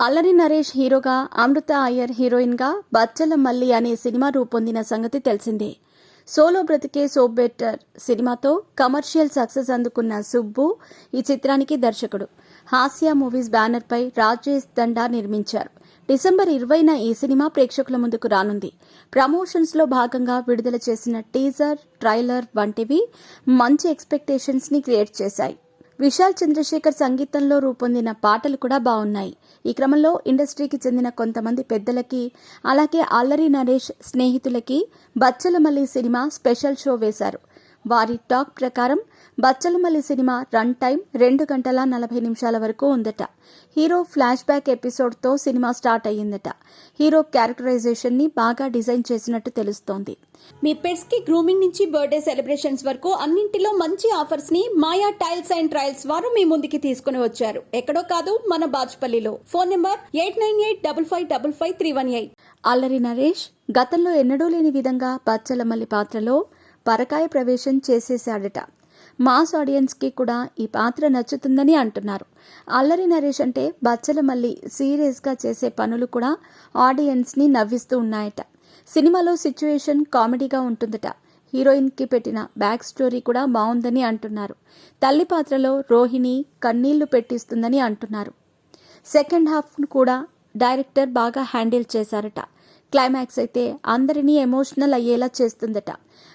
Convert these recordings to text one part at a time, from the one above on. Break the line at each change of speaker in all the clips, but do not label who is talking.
అల్లరి నరేష్ హీరోగా, అమృత అయ్యర్ హీరోయిన్గా బచ్చల మల్లి అనే సినిమా రూపొందిన సంగతి తెలిసిందే. సోలో బ్రతికే సో బెటర్ సినిమాతో కమర్షియల్ సక్సెస్ అందుకున్న సుబ్బు ఈ చిత్రానికి దర్శకుడు. హాస్య మూవీస్ బ్యానర్పై రాజేష్ దండా నిర్మించారు. డిసెంబర్ 20న ఈ సినిమా ప్రేక్షకుల ముందుకు రానుంది. ప్రమోషన్స్లో భాగంగా విడుదల చేసిన టీజర్, ట్రైలర్ వంటివి మంచి ఎక్స్పెక్టేషన్స్ ని క్రియేట్ చేశాయి. విశాల్ చంద్రశేఖర్ సంగీతంలో రూపొందిన పాటలు కూడా బాగున్నాయి. ఈ క్రమంలో ఇండస్ట్రీకి చెందిన కొంతమంది పెద్దలకి, అలాగే అల్లరి నరేష్ స్నేహితులకి బచ్చలమల్లి సినిమా స్పెషల్ షో వేశారు. వారి టాక్ ప్రకారం బచ్చలమల్లి సినిమా రన్ టైం 2 గంటల 40 నిమిషాల వరకు ఉందట. హీరో ఫ్లాష్ బ్యాక్ ఎపిసోడ్తో సినిమా స్టార్ట్ అయ్యిందట. హీరో క్యారెక్టరైజేషన్ ని బాగా డిజైన్ చేసినట్టు తెలుస్తోంది. మీ పెట్స్ కి గ్రూమింగ్ నుంచి బర్త్డే సెలబ్రేషన్స్ వరకు అన్నింటిలో మంచి ఆఫర్స్ ని మాయా టైల్స్ అండ్ ట్రయల్స్ వారు మీ ముందుకి తీసుకుని వచ్చారు. ఎక్కడో కాదు, మన బాజ్పల్లిలో. Phone number 8985555318. అల్లరి నరేష్ గతంలో ఎన్నడూ లేని విధంగా బచ్చలమల్లి పాత్రలో పరకాయ ప్రవేశం చేసేశాడట. మాస్ ఆడియన్స్ కి కూడా ఈ పాత్ర నచ్చుతుందని అంటున్నారు. అల్లరి నరేష్ అంటే బచ్చలమల్లి సీరియస్ గా చేసే పనులు కూడా ఆడియన్స్ ని నవ్విస్తూ ఉన్నాయట. సినిమాలో సిచ్యువేషన్ కామెడీగా ఉంటుందట. హీరోయిన్ కి పెట్టిన బ్యాక్ స్టోరీ కూడా బాగుందని అంటున్నారు. తల్లి పాత్రలో రోహిణి కన్నీళ్లు పెట్టిస్తుందని అంటున్నారు. సెకండ్ హాఫ్ కూడా డైరెక్టర్ బాగా హ్యాండిల్ చేశారట. క్లైమాక్స్ అయితే అందరినీ ఎమోషనల్ అయ్యేలా చేస్తుందట.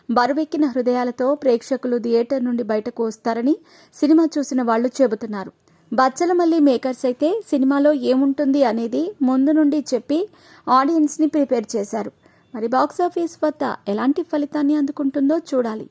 బరువెక్కిన హృదయాలతో ప్రేక్షకులు థియేటర్ నుండి బయటకు వస్తారని సినిమా చూసిన వాళ్లు చెబుతున్నారు. బచ్చలమల్లి మేకర్స్ అయితే సినిమాలో ఏముంటుంది అనేది ముందు నుండి చెప్పి ఆడియన్స్ ని ప్రిపేర్ చేశారు. మరి బాక్సాఫీస్ వద్ద ఎలాంటి ఫలితాన్ని అందుకుంటుందో చూడాలి.